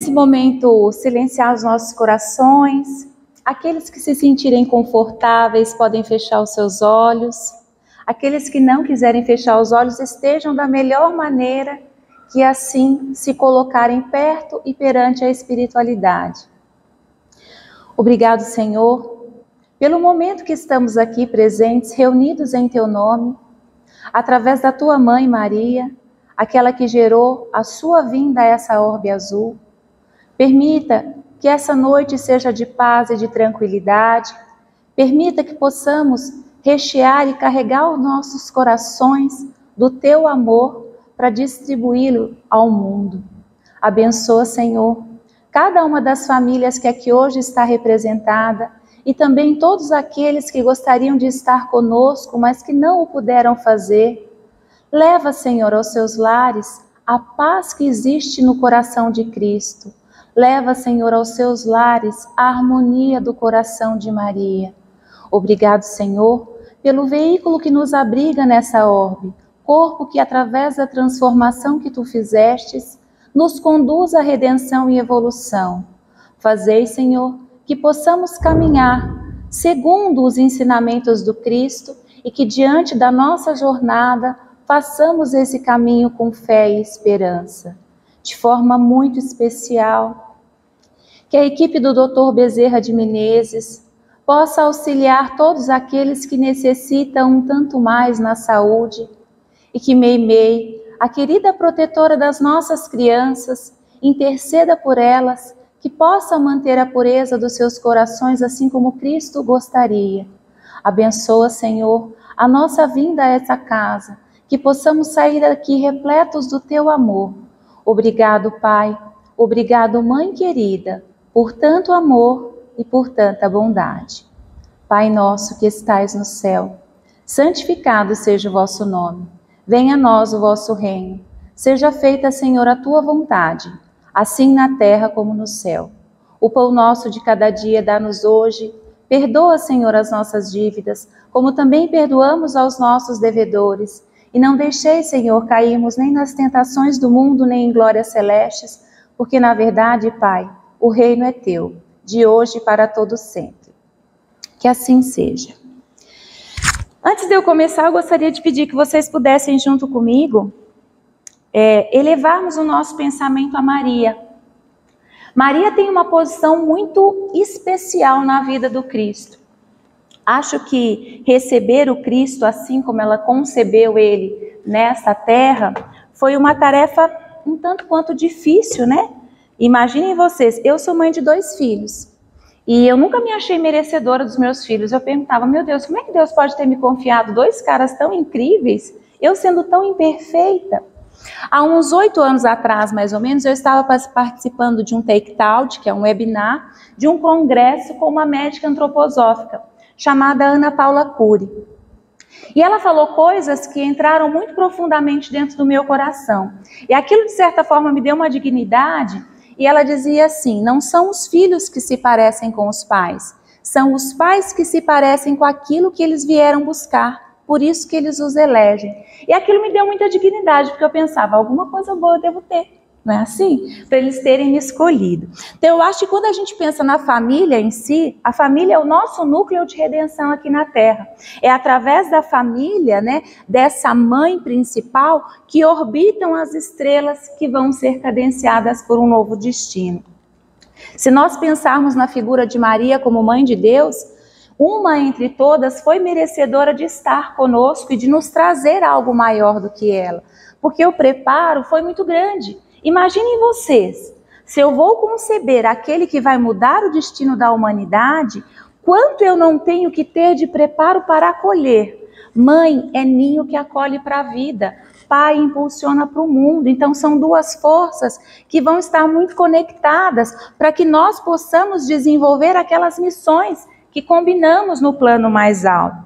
nesse momento silenciar os nossos corações. Aqueles que se sentirem confortáveis podem fechar os seus olhos. Aqueles que não quiserem fechar os olhos estejam da melhor maneira, que assim se colocarem perto e perante a espiritualidade. Obrigado, Senhor, pelo momento que estamos aqui presentes, reunidos em Teu nome, através da Tua Mãe Maria, aquela que gerou a Sua vinda a essa orbe azul. Permita que essa noite seja de paz e de tranquilidade. Permita que possamos rechear e carregar os nossos corações do Teu amor para distribuí-lo ao mundo. Abençoa, Senhor, cada uma das famílias que aqui hoje está representada e também todos aqueles que gostariam de estar conosco, mas que não o puderam fazer. Leva, Senhor, aos seus lares a paz que existe no coração de Cristo. Leva, Senhor, aos seus lares a harmonia do coração de Maria. Obrigado, Senhor, pelo veículo que nos abriga nessa orbe, corpo que, através da transformação que Tu fizestes, nos conduz à redenção e evolução. Fazei, Senhor, que possamos caminhar segundo os ensinamentos do Cristo e que, diante da nossa jornada, façamos esse caminho com fé e esperança. De forma muito especial, que a equipe do Dr. Bezerra de Menezes possa auxiliar todos aqueles que necessitam um tanto mais na saúde, e que Meimei, a querida protetora das nossas crianças, interceda por elas, que possam manter a pureza dos seus corações, assim como Cristo gostaria. Abençoa, Senhor, a nossa vinda a essa casa, que possamos sair daqui repletos do Teu amor. Obrigado, Pai. Obrigado, Mãe querida, por tanto amor e por tanta bondade. Pai nosso que estais no céu, santificado seja o vosso nome. Venha a nós o vosso reino. Seja feita, Senhor, a Tua vontade, assim na terra como no céu. O pão nosso de cada dia dá-nos hoje. Perdoa, Senhor, as nossas dívidas, como também perdoamos aos nossos devedores. E não deixeis, Senhor, cairmos nem nas tentações do mundo, nem em glórias celestes, porque, na verdade, Pai, o reino é Teu, de hoje e para todo sempre. Que assim seja. Antes de eu começar, eu gostaria de pedir que vocês pudessem, junto comigo, elevarmos o nosso pensamento a Maria. Maria tem uma posição muito especial na vida do Cristo. Acho que receber o Cristo, assim como ela concebeu ele nessa terra, foi uma tarefa um tanto quanto difícil, né? Imaginem vocês, eu sou mãe de 2 filhos. E eu nunca me achei merecedora dos meus filhos. Eu perguntava, meu Deus, como é que Deus pode ter me confiado 2 caras tão incríveis, eu sendo tão imperfeita? Há uns 8 anos atrás, mais ou menos, eu estava participando de um take-out, que é um webinar, de um congresso com uma médica antroposófica, chamada Ana Paula Cury. E ela falou coisas que entraram muito profundamente dentro do meu coração. E aquilo, de certa forma, me deu uma dignidade. E ela dizia assim, não são os filhos que se parecem com os pais, são os pais que se parecem com aquilo que eles vieram buscar, por isso que eles os elegem. E aquilo me deu muita dignidade, porque eu pensava, alguma coisa boa eu devo ter, não é assim? Para eles terem me escolhido. Então eu acho que quando a gente pensa na família em si, a família é o nosso núcleo de redenção aqui na Terra. É através da família, né, dessa mãe principal, que orbitam as estrelas que vão ser cadenciadas por um novo destino. Se nós pensarmos na figura de Maria como mãe de Deus, uma entre todas foi merecedora de estar conosco e de nos trazer algo maior do que ela, porque o preparo foi muito grande. Imaginem vocês, se eu vou conceber aquele que vai mudar o destino da humanidade, quanto eu não tenho que ter de preparo para acolher? Mãe é ninho que acolhe para a vida, pai impulsiona para o mundo. Então são 2 forças que vão estar muito conectadas para que nós possamos desenvolver aquelas missões que combinamos no plano mais alto.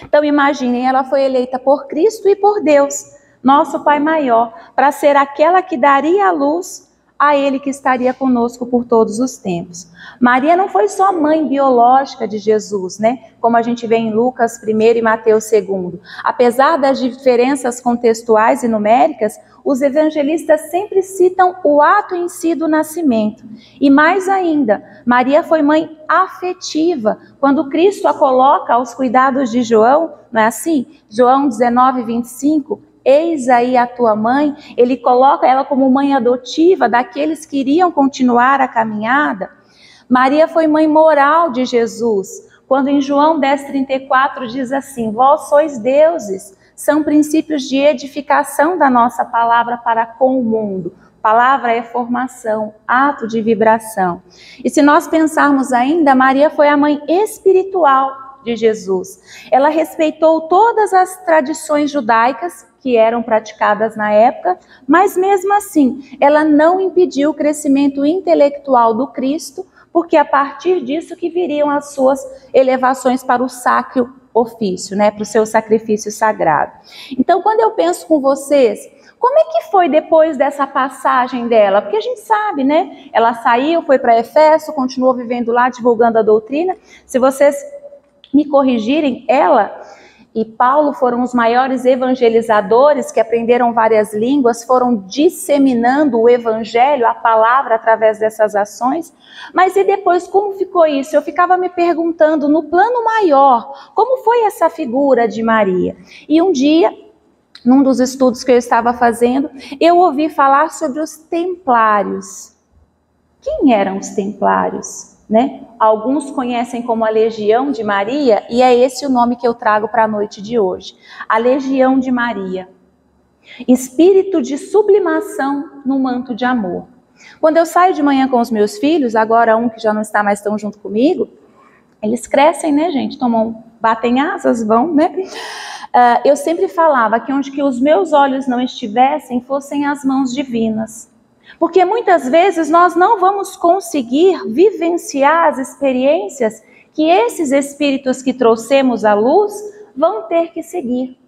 Então imaginem, ela foi eleita por Cristo e por Deus, nosso Pai maior, para ser aquela que daria à luz a Ele que estaria conosco por todos os tempos. Maria não foi só mãe biológica de Jesus, né? Como a gente vê em Lucas 1 e Mateus 2. Apesar das diferenças contextuais e numéricas, os evangelistas sempre citam o ato em si do nascimento. E mais ainda, Maria foi mãe afetiva, quando Cristo a coloca aos cuidados de João, não é assim? João 19, 25, eis aí a tua mãe, ele coloca ela como mãe adotiva daqueles que iriam continuar a caminhada. Maria foi mãe moral de Jesus, quando em João 10,34 diz assim, vós sois deuses, são princípios de edificação da nossa palavra para com o mundo. Palavra é formação, ato de vibração. E se nós pensarmos ainda, Maria foi a mãe espiritual de Jesus. Ela respeitou todas as tradições judaicas que eram praticadas na época, mas mesmo assim, ela não impediu o crescimento intelectual do Cristo, porque a partir disso que viriam as suas elevações para o sacro ofício, né, para o seu sacrifício sagrado. Então, quando eu penso com vocês, como é que foi depois dessa passagem dela? Porque a gente sabe, né, ela saiu, foi para Éfeso, continuou vivendo lá, divulgando a doutrina. Se vocês me corrigirem, ela e Paulo foram os maiores evangelizadores que aprenderam várias línguas, foram disseminando o evangelho, a palavra, através dessas ações. Mas e depois, como ficou isso? Eu ficava me perguntando, no plano maior, como foi essa figura de Maria? E um dia, num dos estudos que eu estava fazendo, eu ouvi falar sobre os templários. Quem eram os templários? Né? Alguns conhecem como a Legião de Maria, e é esse o nome que eu trago para a noite de hoje. A Legião de Maria. Espírito de sublimação no manto de amor. Quando eu saio de manhã com os meus filhos, agora um que já não está mais tão junto comigo, eles crescem, né, gente? Batem asas, vão, né? Eu sempre falava que onde que os meus olhos não estivessem, fossem as mãos divinas. Porque muitas vezes nós não vamos conseguir vivenciar as experiências que esses espíritos que trouxemos à luz vão ter que seguir.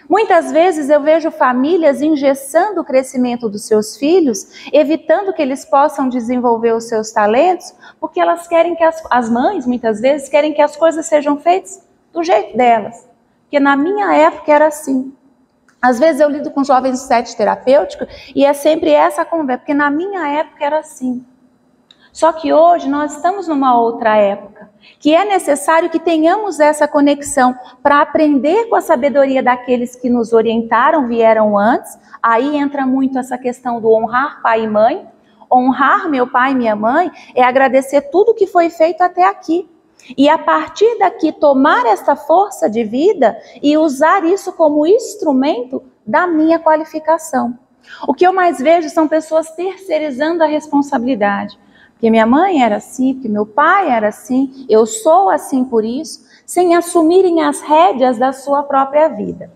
Muitas vezes eu vejo famílias engessando o crescimento dos seus filhos, evitando que eles possam desenvolver os seus talentos, porque elas querem que as mães, muitas vezes, querem que as coisas sejam feitas do jeito delas. Porque na minha época era assim. Às vezes eu lido com jovens do set terapêutico e é sempre essa conversa, porque na minha época era assim. Só que hoje nós estamos numa outra época, que é necessário que tenhamos essa conexão para aprender com a sabedoria daqueles que nos orientaram, vieram antes. Aí entra muito essa questão do honrar pai e mãe. Honrar meu pai e minha mãe é agradecer tudo que foi feito até aqui. E a partir daqui tomar esta força de vida e usar isso como instrumento da minha qualificação. O que eu mais vejo são pessoas terceirizando a responsabilidade. Porque minha mãe era assim, porque meu pai era assim, eu sou assim por isso, sem assumirem as rédeas da sua própria vida.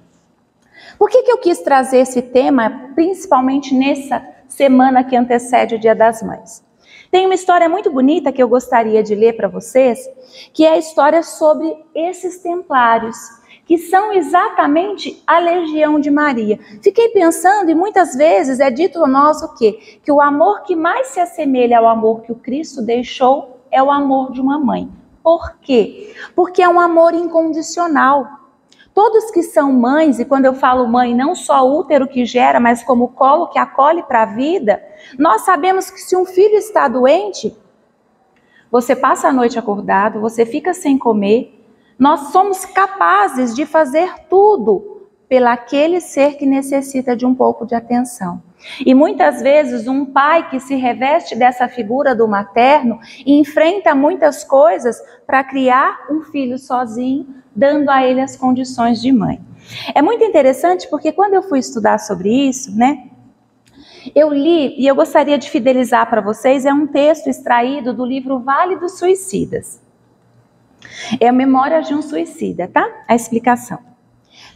Por que eu quis trazer esse tema, principalmente nessa semana que antecede o Dia das Mães? Tem uma história muito bonita que eu gostaria de ler para vocês, que é a história sobre esses templários, que são exatamente a Legião de Maria. Fiquei pensando, e muitas vezes é dito a nós o quê? Que o amor que mais se assemelha ao amor que o Cristo deixou é o amor de uma mãe. Por quê? Porque é um amor incondicional. Todos que são mães, e quando eu falo mãe, não só o útero que gera, mas como o colo que acolhe para a vida, nós sabemos que se um filho está doente, você passa a noite acordado, você fica sem comer, nós somos capazes de fazer tudo pelaquele ser que necessita de um pouco de atenção. E muitas vezes um pai que se reveste dessa figura do materno enfrenta muitas coisas para criar um filho sozinho, dando a ele as condições de mãe. É muito interessante porque quando eu fui estudar sobre isso, né, eu li e eu gostaria de fidelizar para vocês, é um texto extraído do livro Vale dos Suicidas. É a Memória de um Suicida, tá? A explicação.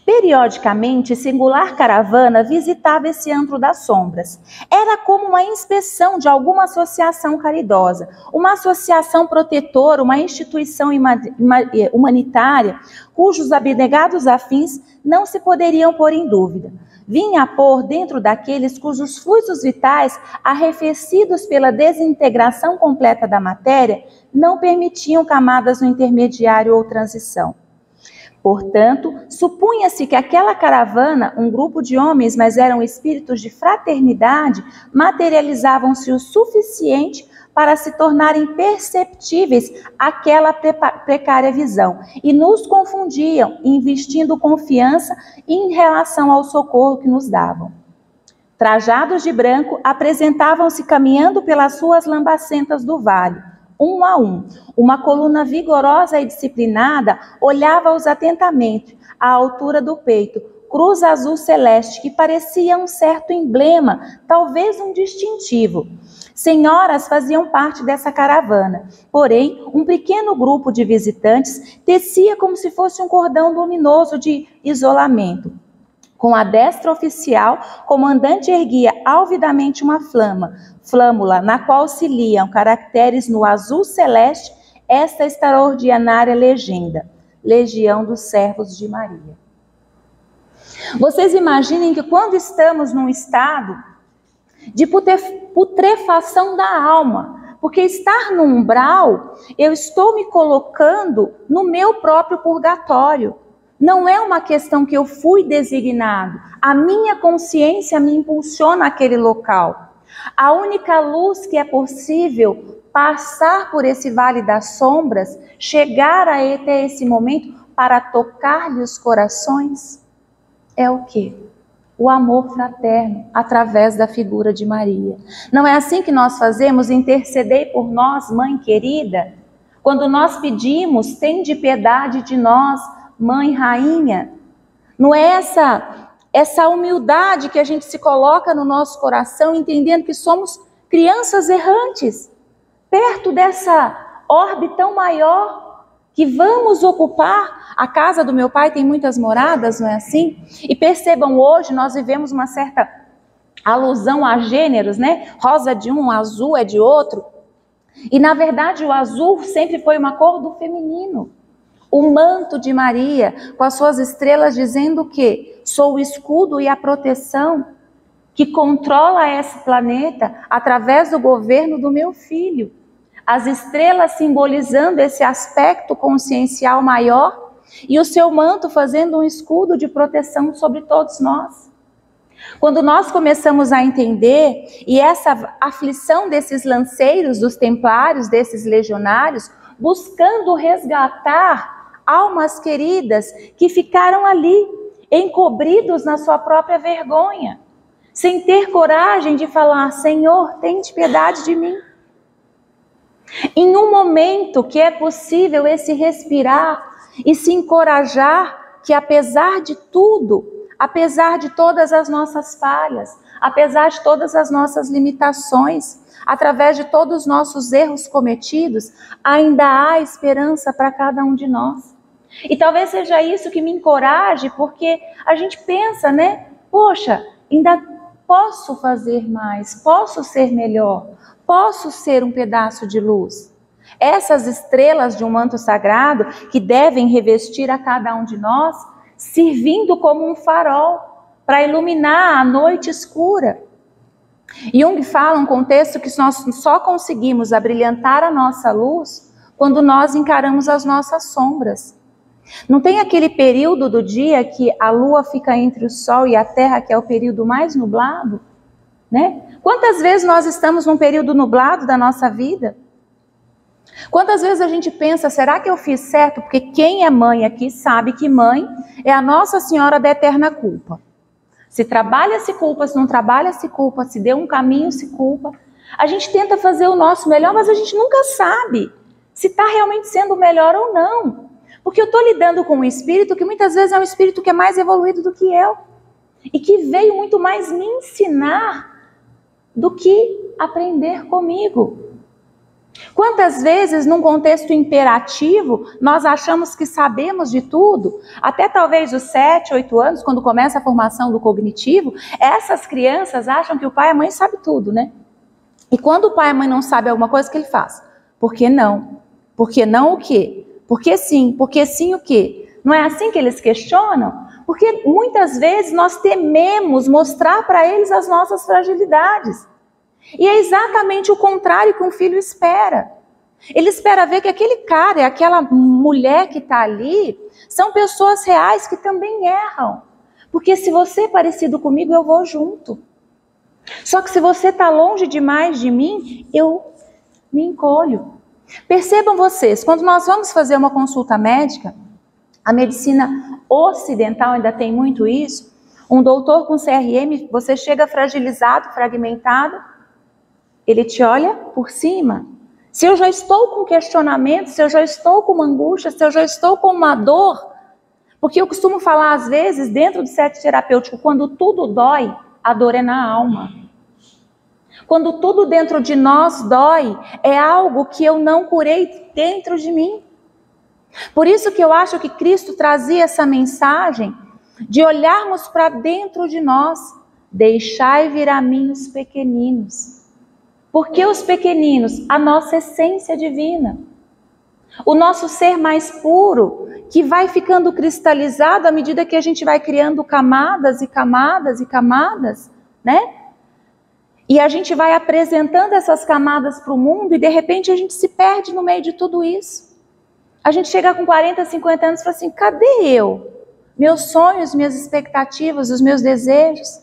Periodicamente, singular caravana visitava esse antro das sombras. Era como uma inspeção de alguma associação caridosa, uma associação protetora, uma instituição humanitária, cujos abnegados afins não se poderiam pôr em dúvida. Vinha a pôr dentro daqueles cujos fluidos vitais, arrefecidos pela desintegração completa da matéria, não permitiam camadas no intermediário ou transição. Portanto, supunha-se que aquela caravana, um grupo de homens, mas eram espíritos de fraternidade, materializavam-se o suficiente para se tornarem perceptíveis àquela precária visão e nos confundiam, investindo confiança em relação ao socorro que nos davam. Trajados de branco, apresentavam-se caminhando pelas ruas lambacentas do vale, um a um. Uma coluna vigorosa e disciplinada olhava-os atentamente, à altura do peito, cruz azul celeste, que parecia um certo emblema, talvez um distintivo. Senhoras faziam parte dessa caravana, porém, um pequeno grupo de visitantes tecia como se fosse um cordão luminoso de isolamento. Com a destra oficial, o comandante erguia alvidamente uma flâmula, na qual se liam caracteres no azul celeste esta extraordinária legenda: Legião dos Servos de Maria. Vocês imaginem que quando estamos num estado de putrefação da alma, porque estar no umbral, eu estou me colocando no meu próprio purgatório. Não é uma questão que eu fui designado. A minha consciência me impulsiona àquele local. A única luz que é possível passar por esse vale das sombras, chegar até esse momento para tocar-lhe os corações, é o quê? O amor fraterno, através da figura de Maria. Não é assim que nós fazemos? Intercedei por nós, Mãe querida. Quando nós pedimos, tende piedade de nós, Mãe Rainha. Não é essa humildade que a gente se coloca no nosso coração, entendendo que somos crianças errantes, perto dessa orbe tão maior, que vamos ocupar. A casa do meu pai tem muitas moradas, não é assim? E percebam, hoje nós vivemos uma certa alusão a gêneros, né? Rosa de um, azul é de outro. E na verdade o azul sempre foi uma cor do feminino. O manto de Maria, com as suas estrelas, dizendo que sou o escudo e a proteção que controla esse planeta através do governo do meu filho. As estrelas simbolizando esse aspecto consciencial maior e o seu manto fazendo um escudo de proteção sobre todos nós. Quando nós começamos a entender, e essa aflição desses lanceiros, dos templários, desses legionários, buscando resgatar almas queridas que ficaram ali, encobridos na sua própria vergonha, sem ter coragem de falar: Senhor, tende piedade de mim. Em um momento que é possível esse respirar e se encorajar, que apesar de tudo, apesar de todas as nossas falhas, apesar de todas as nossas limitações, através de todos os nossos erros cometidos, ainda há esperança para cada um de nós. E talvez seja isso que me encoraje, porque a gente pensa, né? Poxa, ainda posso fazer mais, posso ser melhor, posso ser um pedaço de luz. Essas estrelas de um manto sagrado que devem revestir a cada um de nós, servindo como um farol para iluminar a noite escura. Jung fala um contexto que nós só conseguimos abrilhantar a nossa luz quando nós encaramos as nossas sombras. Não tem aquele período do dia que a lua fica entre o sol e a terra, que é o período mais nublado, né? Quantas vezes nós estamos num período nublado da nossa vida? Quantas vezes a gente pensa, será que eu fiz certo? Porque quem é mãe aqui sabe que mãe é a Nossa Senhora da eterna culpa. Se trabalha, se culpa, se não trabalha, se culpa, se deu um caminho, se culpa. A gente tenta fazer o nosso melhor, mas a gente nunca sabe se está realmente sendo melhor ou não. Porque eu estou lidando com um espírito que muitas vezes é um espírito que é mais evoluído do que eu. E que veio muito mais me ensinar do que aprender comigo. Quantas vezes, num contexto imperativo, nós achamos que sabemos de tudo? Até talvez os 7, 8 anos, quando começa a formação do cognitivo, essas crianças acham que o pai e a mãe sabem tudo, né? E quando o pai e a mãe não sabem alguma coisa, o que ele faz? Por que não? Por que não o quê? Por que sim? Por que sim o quê? Não é assim que eles questionam? Porque muitas vezes nós tememos mostrar para eles as nossas fragilidades. E é exatamente o contrário que um filho espera. Ele espera ver que aquele cara e aquela mulher que está ali são pessoas reais que também erram. Porque se você é parecido comigo, eu vou junto. Só que se você está longe demais de mim, eu me encolho. Percebam vocês, quando nós vamos fazer uma consulta médica, a medicina ocidental ainda tem muito isso. Um doutor com CRM, você chega fragilizado, fragmentado, ele te olha por cima. Se eu já estou com questionamento, se eu já estou com uma angústia, se eu já estou com uma dor, porque eu costumo falar às vezes, dentro do set terapêutico, quando tudo dói, a dor é na alma. Quando tudo dentro de nós dói, é algo que eu não curei dentro de mim. Por isso que eu acho que Cristo trazia essa mensagem de olharmos para dentro de nós. Deixai vir a mim os pequeninos. Por que os pequeninos? A nossa essência divina. O nosso ser mais puro, que vai ficando cristalizado à medida que a gente vai criando camadas e camadas e camadas, né? E a gente vai apresentando essas camadas para o mundo e de repente a gente se perde no meio de tudo isso. A gente chega com 40, 50 anos e fala assim, cadê eu? Meus sonhos, minhas expectativas, os meus desejos,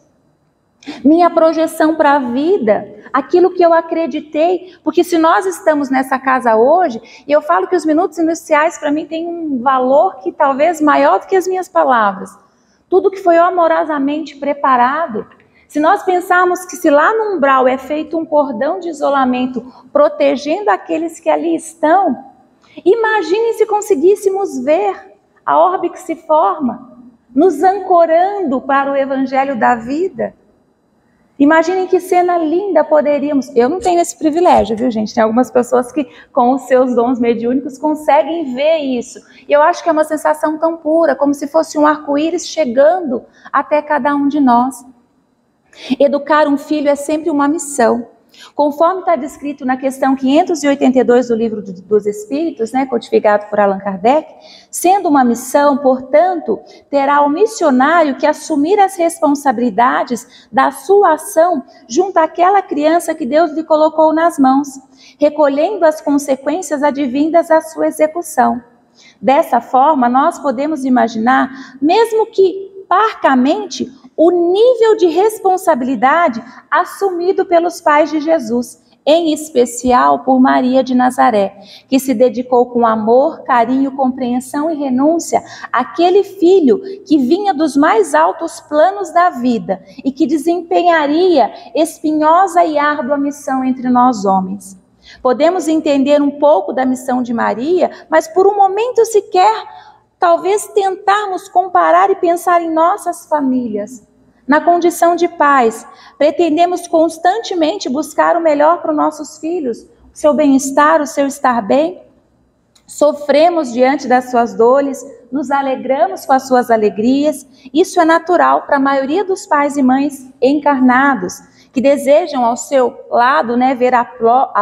minha projeção para a vida, aquilo que eu acreditei. Porque se nós estamos nessa casa hoje, e eu falo que os minutos iniciais para mim têm um valor que talvez maior do que as minhas palavras. Tudo que foi amorosamente preparado. Se nós pensarmos que se lá no umbral é feito um cordão de isolamento protegendo aqueles que ali estão, imagine se conseguíssemos ver a orbe que se forma, nos ancorando para o evangelho da vida. Imaginem que cena linda poderíamos... Eu não tenho esse privilégio, viu, gente? Tem algumas pessoas que, com os seus dons mediúnicos, conseguem ver isso. E eu acho que é uma sensação tão pura, como se fosse um arco-íris chegando até cada um de nós. Educar um filho é sempre uma missão. Conforme está descrito na questão 582 do Livro dos Espíritos, né, codificado por Allan Kardec, sendo uma missão, portanto, terá o missionário que assumir as responsabilidades da sua ação junto àquela criança que Deus lhe colocou nas mãos, recolhendo as consequências advindas da sua execução. Dessa forma, nós podemos imaginar, mesmo que parcamente, o nível de responsabilidade assumido pelos pais de Jesus, em especial por Maria de Nazaré, que se dedicou com amor, carinho, compreensão e renúncia àquele filho que vinha dos mais altos planos da vida e que desempenharia espinhosa e árdua missão entre nós homens. Podemos entender um pouco da missão de Maria, mas por um momento sequer, talvez tentarmos comparar e pensar em nossas famílias. Na condição de pais, pretendemos constantemente buscar o melhor para os nossos filhos, o seu bem-estar, o seu estar bem. Sofremos diante das suas dores, nos alegramos com as suas alegrias. Isso é natural para a maioria dos pais e mães encarnados, que desejam ao seu lado, né, ver a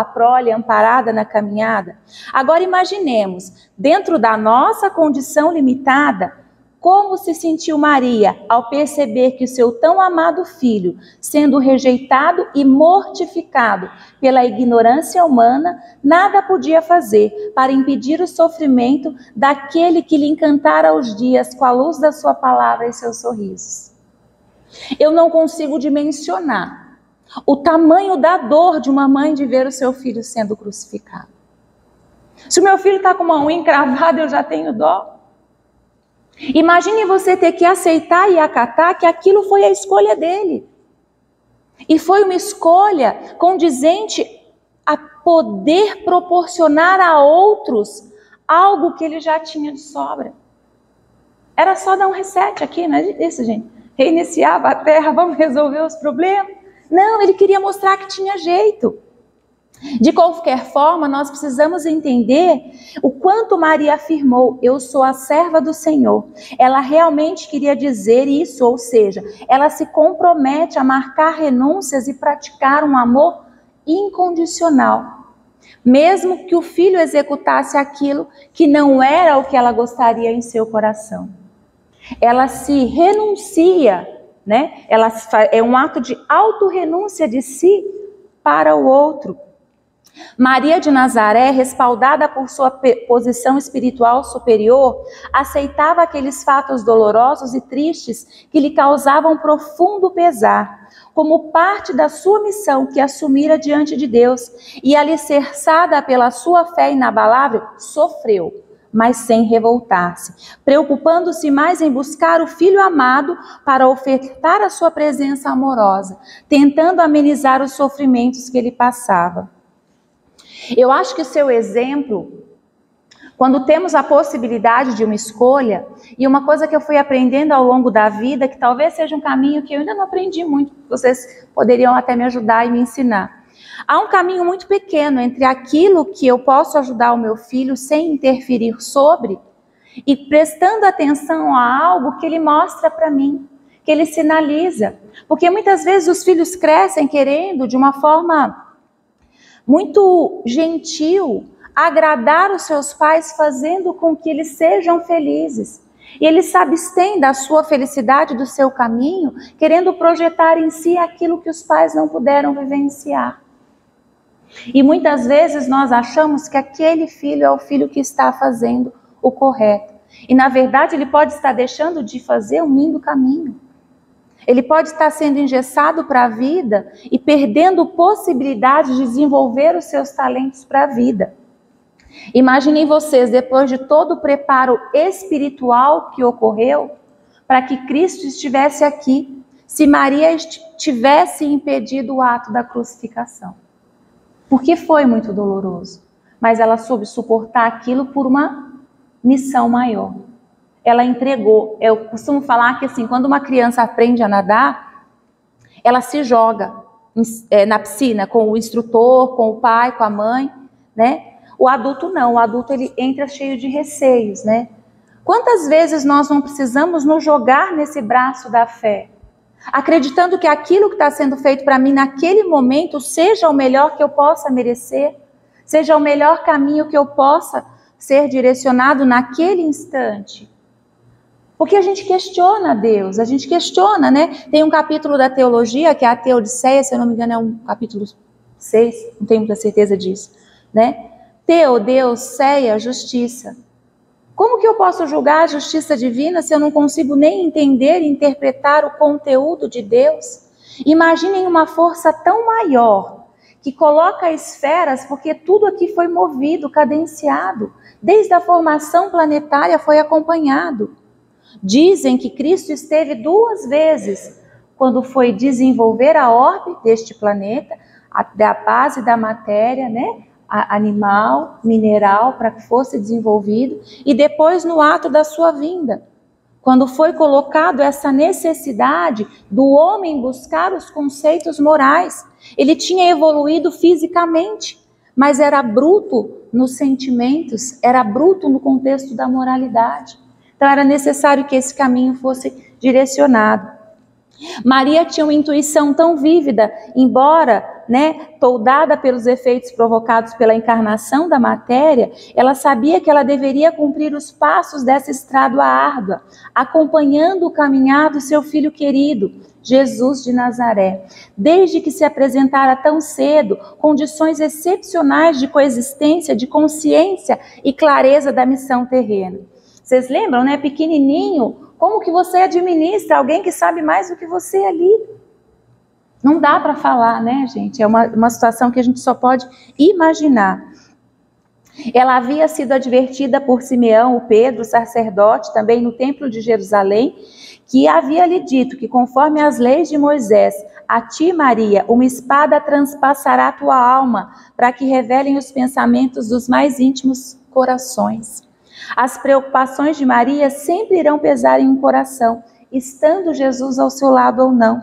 prole amparada na caminhada. Agora imaginemos, dentro da nossa condição limitada, como se sentiu Maria ao perceber que o seu tão amado filho, sendo rejeitado e mortificado pela ignorância humana, nada podia fazer para impedir o sofrimento daquele que lhe encantara os dias com a luz da sua palavra e seus sorrisos. Eu não consigo dimensionar o tamanho da dor de uma mãe de ver o seu filho sendo crucificado. Se o meu filho está com uma unha encravada, eu já tenho dó. Imagine você ter que aceitar e acatar que aquilo foi a escolha dele. E foi uma escolha condizente a poder proporcionar a outros algo que ele já tinha de sobra. Era só dar um reset aqui, não é isso, gente? Reiniciava a terra, vamos resolver os problemas. Não, ele queria mostrar que tinha jeito. De qualquer forma, nós precisamos entender o quanto Maria afirmou: eu sou a serva do Senhor. Ela realmente queria dizer isso, ou seja, ela se compromete a marcar renúncias e praticar um amor incondicional. Mesmo que o filho executasse aquilo que não era o que ela gostaria em seu coração. Ela se renuncia, né? É um ato de autorrenúncia de si para o outro. Maria de Nazaré, respaldada por sua posição espiritual superior, aceitava aqueles fatos dolorosos e tristes que lhe causavam profundo pesar, como parte da sua missão que assumira diante de Deus, e alicerçada pela sua fé inabalável, sofreu, mas sem revoltar-se, preocupando-se mais em buscar o Filho amado para ofertar a sua presença amorosa, tentando amenizar os sofrimentos que ele passava. Eu acho que o seu exemplo, quando temos a possibilidade de uma escolha, e uma coisa que eu fui aprendendo ao longo da vida, que talvez seja um caminho que eu ainda não aprendi muito, vocês poderiam até me ajudar e me ensinar. Há um caminho muito pequeno entre aquilo que eu posso ajudar o meu filho sem interferir sobre, e prestando atenção a algo que ele mostra para mim, que ele sinaliza. Porque muitas vezes os filhos crescem querendo, de uma forma muito gentil, agradar os seus pais, fazendo com que eles sejam felizes. E eles se abstêm da sua felicidade, do seu caminho, querendo projetar em si aquilo que os pais não puderam vivenciar. E muitas vezes nós achamos que aquele filho é o filho que está fazendo o correto. E na verdade ele pode estar deixando de fazer um lindo caminho. Ele pode estar sendo engessado para a vida e perdendo possibilidade de desenvolver os seus talentos para a vida. Imaginem vocês, depois de todo o preparo espiritual que ocorreu, para que Cristo estivesse aqui, se Maria tivesse impedido o ato da crucificação. Porque foi muito doloroso, mas ela soube suportar aquilo por uma missão maior. Ela entregou. Eu costumo falar que assim, quando uma criança aprende a nadar, ela se joga na piscina com o instrutor, com o pai, com a mãe, né? O adulto não, o adulto ele entra cheio de receios, né? Quantas vezes nós não precisamos nos jogar nesse braço da fé, acreditando que aquilo que está sendo feito para mim naquele momento seja o melhor que eu possa merecer, seja o melhor caminho que eu possa ser direcionado naquele instante. Porque a gente questiona Deus, a gente questiona, né? Tem um capítulo da teologia, que é a Teodiceia, se eu não me engano é um capítulo 6, não tenho muita certeza disso, né? Teo, Deus, ceia, justiça. Como que eu posso julgar a justiça divina se eu não consigo nem entender e interpretar o conteúdo de Deus? Imaginem uma força tão maior, que coloca esferas, porque tudo aqui foi movido, cadenciado. Desde a formação planetária foi acompanhado. Dizem que Cristo esteve 2 vezes quando foi desenvolver a orbe deste planeta, da base da matéria, né? Animal, mineral, para que fosse desenvolvido, e depois no ato da sua vinda, quando foi colocado essa necessidade do homem buscar os conceitos morais. Ele tinha evoluído fisicamente, mas era bruto nos sentimentos, era bruto no contexto da moralidade. Então era necessário que esse caminho fosse direcionado. Maria tinha uma intuição tão vívida, embora, toldada pelos efeitos provocados pela encarnação da matéria, ela sabia que ela deveria cumprir os passos dessa estrada árdua, acompanhando o caminhar do seu filho querido, Jesus de Nazaré. Desde que se apresentara tão cedo, condições excepcionais de coexistência, de consciência e clareza da missão terrena. Vocês lembram, pequenininho, como que você administra alguém que sabe mais do que você ali? Não dá para falar, gente? É uma situação que a gente só pode imaginar. Ela havia sido advertida por Simeão, o Pedro, sacerdote, também no templo de Jerusalém, que havia lhe dito que conforme as leis de Moisés, a ti, Maria, uma espada transpassará a tua alma, para que revelem os pensamentos dos mais íntimos corações. As preocupações de Maria sempre irão pesar em um coração, estando Jesus ao seu lado ou não.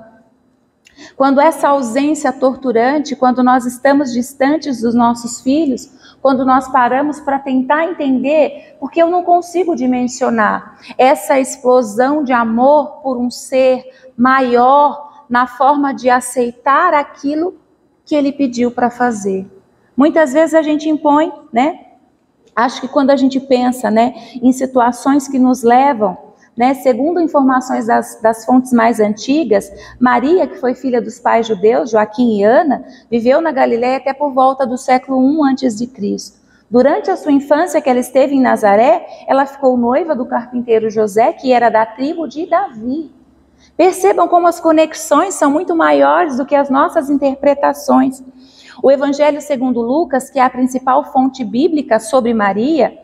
Quando essa ausência torturante, quando nós estamos distantes dos nossos filhos, quando nós paramos para tentar entender, porque eu não consigo dimensionar essa explosão de amor por um ser maior na forma de aceitar aquilo que ele pediu para fazer. Muitas vezes a gente impõe, né? Acho que quando a gente pensa, né, em situações que nos levam, né, segundo informações das fontes mais antigas, Maria, que foi filha dos pais judeus, Joaquim e Ana, viveu na Galileia até por volta do século I a.C. Durante a sua infância que ela esteve em Nazaré, ela ficou noiva do carpinteiro José, que era da tribo de Davi. Percebam como as conexões são muito maiores do que as nossas interpretações. O Evangelho segundo Lucas, que é a principal fonte bíblica sobre Maria,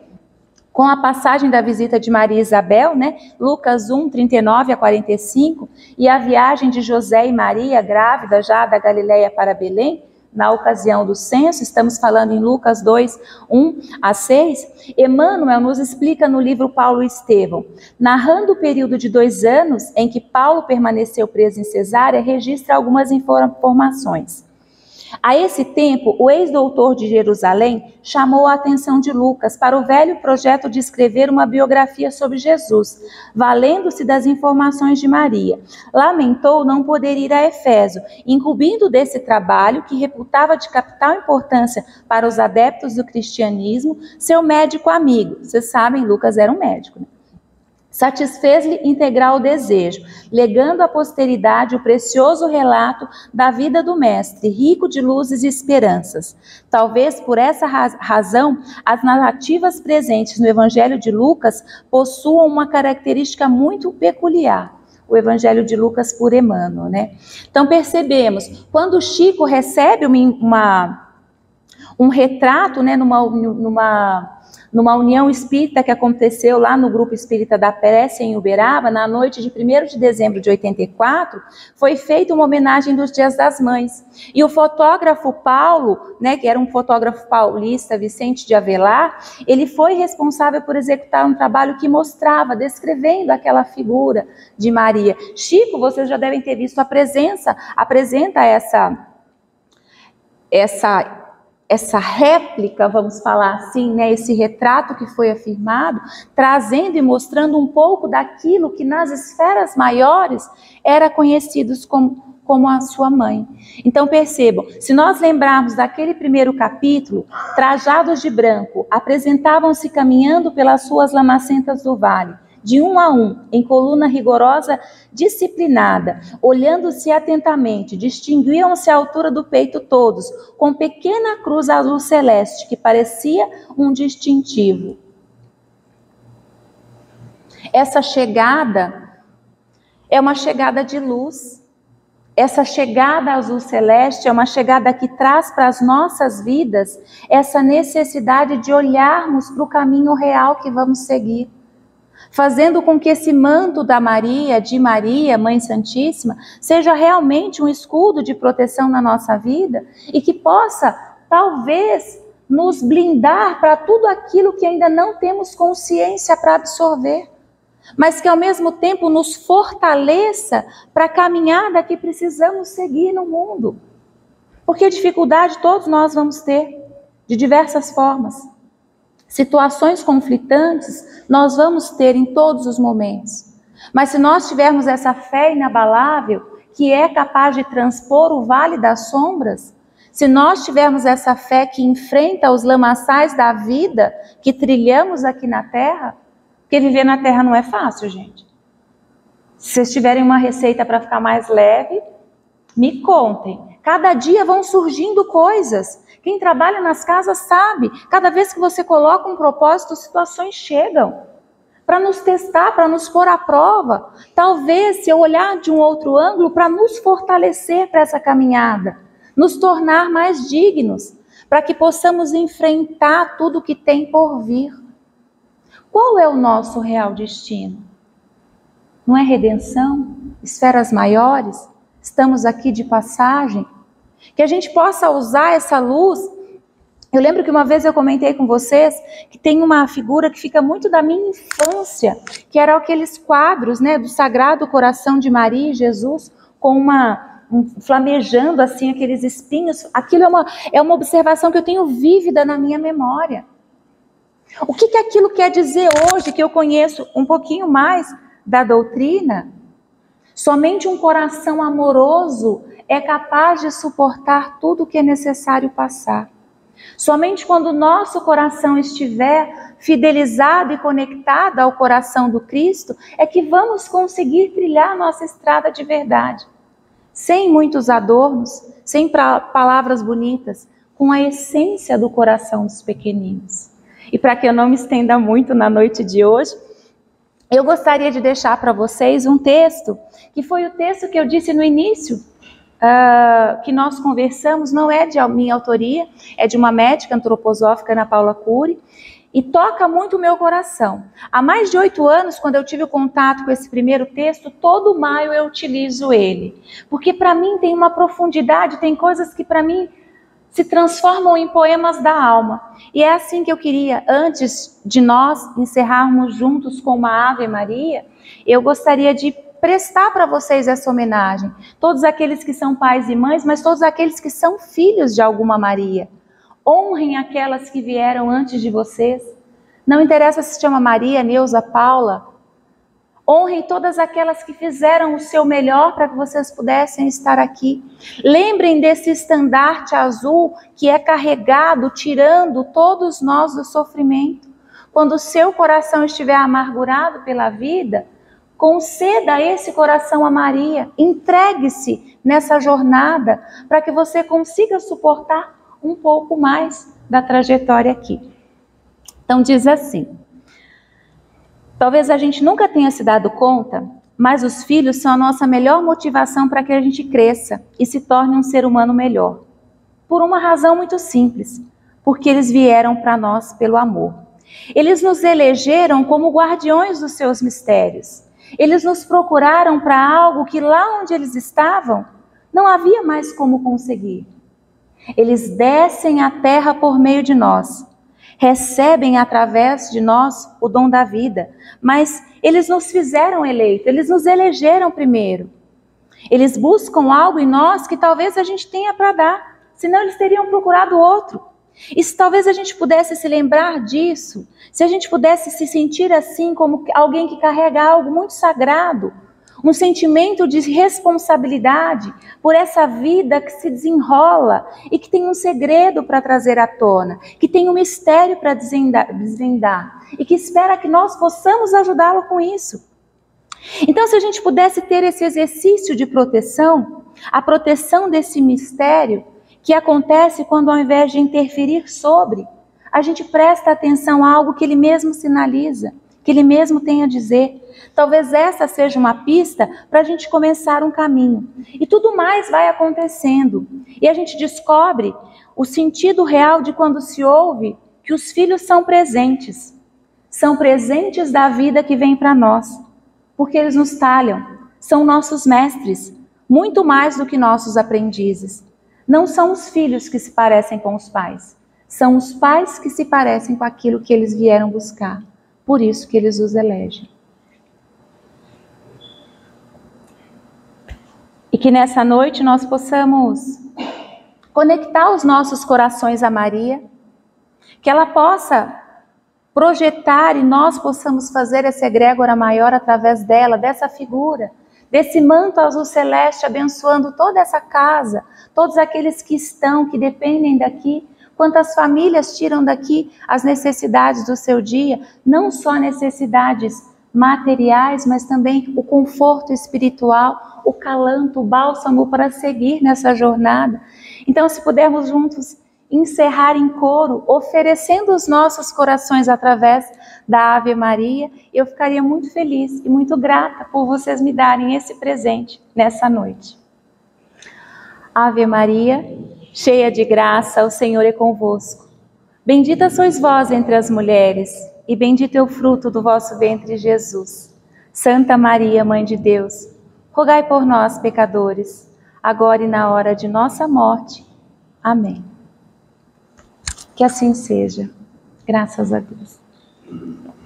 com a passagem da visita de Maria e Isabel, né? Lucas 1, 39 a 45, e a viagem de José e Maria, grávida já da Galileia para Belém, na ocasião do censo, estamos falando em Lucas 2, 1 a 6, Emmanuel nos explica no livro Paulo e Estevão, narrando o período de 2 anos em que Paulo permaneceu preso em Cesárea, registra algumas informações. A esse tempo, o ex-doutor de Jerusalém chamou a atenção de Lucas para o velho projeto de escrever uma biografia sobre Jesus, valendo-se das informações de Maria. Lamentou não poder ir a Éfeso, incumbindo desse trabalho, que reputava de capital importância para os adeptos do cristianismo, seu médico amigo. Vocês sabem, Lucas era um médico, né? Satisfez-lhe integral o desejo, legando à posteridade o precioso relato da vida do mestre, rico de luzes e esperanças. Talvez por essa razão, as narrativas presentes no Evangelho de Lucas possuam uma característica muito peculiar. O Evangelho de Lucas por Emmanuel, né? Então percebemos, quando Chico recebe um retrato, né, numa união espírita que aconteceu lá no Grupo Espírita da Prece em Uberaba, na noite de 1º de dezembro de 84, foi feita uma homenagem dos Dias das Mães. E o fotógrafo Paulo, né, que era um fotógrafo paulista, Vicente de Avelar, ele foi responsável por executar um trabalho que mostrava, descrevendo aquela figura de Maria. Chico, vocês já devem ter visto, apresenta essa réplica, vamos falar assim, né, esse retrato que foi afirmado, trazendo e mostrando um pouco daquilo que nas esferas maiores era conhecido como a sua mãe. Então percebam, se nós lembrarmos daquele primeiro capítulo, trajados de branco, apresentavam-se caminhando pelas ruas lamacentas do vale, de um a um, em coluna rigorosa, disciplinada, olhando-se atentamente, distinguiam-se à altura do peito todos, com pequena cruz azul celeste, que parecia um distintivo. Essa chegada é uma chegada de luz. Essa chegada azul celeste é uma chegada que traz para as nossas vidas essa necessidade de olharmos para o caminho real que vamos seguir, fazendo com que esse manto da Maria, de Maria, Mãe Santíssima, seja realmente um escudo de proteção na nossa vida e que possa, talvez, nos blindar para tudo aquilo que ainda não temos consciência para absorver, mas que ao mesmo tempo nos fortaleça para a caminhada que precisamos seguir no mundo. Porque dificuldade todos nós vamos ter, de diversas formas. Situações conflitantes nós vamos ter em todos os momentos. Mas se nós tivermos essa fé inabalável, que é capaz de transpor o vale das sombras, se nós tivermos essa fé que enfrenta os lamaçais da vida que trilhamos aqui na Terra, porque viver na Terra não é fácil, gente. Se vocês tiverem uma receita para ficar mais leve, me contem. Cada dia vão surgindo coisas. Quem trabalha nas casas sabe, cada vez que você coloca um propósito, situações chegam para nos testar, para nos pôr à prova. Talvez, se eu olhar de um outro ângulo, para nos fortalecer para essa caminhada, nos tornar mais dignos, para que possamos enfrentar tudo que tem por vir. Qual é o nosso real destino? Não é redenção? Esferas maiores? Estamos aqui de passagem? Que a gente possa usar essa luz. Eu lembro que uma vez eu comentei com vocês que tem uma figura que fica muito da minha infância, que eram aqueles quadros, né, do Sagrado Coração de Maria e Jesus, com uma flamejando assim aqueles espinhos. Aquilo é uma observação que eu tenho vívida na minha memória. O que aquilo quer dizer hoje, que eu conheço um pouquinho mais da doutrina? Somente um coração amoroso é capaz de suportar tudo o que é necessário passar. Somente quando o nosso coração estiver fidelizado e conectado ao coração do Cristo, é que vamos conseguir trilhar a nossa estrada de verdade. Sem muitos adornos, sem palavras bonitas, com a essência do coração dos pequeninos. E para que eu não me estenda muito na noite de hoje, eu gostaria de deixar para vocês um texto, que foi o texto que eu disse no início, que nós conversamos, não é de minha autoria, é de uma médica antroposófica, Ana Paula Cury, e toca muito o meu coração. Há mais de 8 anos, quando eu tive o contato com esse primeiro texto, todo maio eu utilizo ele, porque para mim tem uma profundidade, tem coisas que para mim se transformam em poemas da alma. E é assim que eu queria, antes de nós encerrarmos juntos com uma Ave Maria, eu gostaria de prestar para vocês essa homenagem. Todos aqueles que são pais e mães, mas todos aqueles que são filhos de alguma Maria. Honrem aquelas que vieram antes de vocês. Não interessa se chama Maria, Neuza, Paula. Honrem todas aquelas que fizeram o seu melhor para que vocês pudessem estar aqui. Lembrem desse estandarte azul que é carregado, tirando todos nós do sofrimento. Quando o seu coração estiver amargurado pela vida, conceda esse coração a Maria. Entregue-se nessa jornada para que você consiga suportar um pouco mais da trajetória aqui. Então diz assim: talvez a gente nunca tenha se dado conta, mas os filhos são a nossa melhor motivação para que a gente cresça e se torne um ser humano melhor. Por uma razão muito simples, porque eles vieram para nós pelo amor. Eles nos elegeram como guardiões dos seus mistérios. Eles nos procuraram para algo que lá onde eles estavam, não havia mais como conseguir. Eles descem à terra por meio de nós. Recebem através de nós o dom da vida, mas eles nos fizeram eleitos, eles nos elegeram primeiro. Eles buscam algo em nós que talvez a gente tenha para dar, senão eles teriam procurado outro. E se talvez a gente pudesse se lembrar disso, se a gente pudesse se sentir assim como alguém que carrega algo muito sagrado, um sentimento de responsabilidade por essa vida que se desenrola e que tem um segredo para trazer à tona, que tem um mistério para desvendar e que espera que nós possamos ajudá-lo com isso. Então, se a gente pudesse ter esse exercício de proteção, a proteção desse mistério que acontece quando, ao invés de interferir sobre, a gente presta atenção a algo que ele mesmo sinaliza, que ele mesmo tem a dizer. Talvez essa seja uma pista para a gente começar um caminho. E tudo mais vai acontecendo. E a gente descobre o sentido real de quando se ouve que os filhos são presentes. São presentes da vida que vem para nós. Porque eles nos talham. São nossos mestres. Muito mais do que nossos aprendizes. Não são os filhos que se parecem com os pais. São os pais que se parecem com aquilo que eles vieram buscar. Por isso que eles os elegem. E que nessa noite nós possamos conectar os nossos corações a Maria, que ela possa projetar e nós possamos fazer essa egrégora maior através dela, dessa figura, desse manto azul celeste abençoando toda essa casa, todos aqueles que estão, que dependem daqui, quantas famílias tiram daqui as necessidades do seu dia, não só necessidades materiais, mas também o conforto espiritual, o calanto, o bálsamo para seguir nessa jornada. Então, se pudermos juntos encerrar em coro, oferecendo os nossos corações através da Ave Maria, eu ficaria muito feliz e muito grata por vocês me darem esse presente nessa noite. Ave Maria, cheia de graça, o Senhor é convosco. Bendita sois vós entre as mulheres, e bendito é o fruto do vosso ventre, Jesus. Santa Maria, Mãe de Deus, rogai por nós, pecadores, agora e na hora de nossa morte. Amém. Que assim seja. Graças a Deus.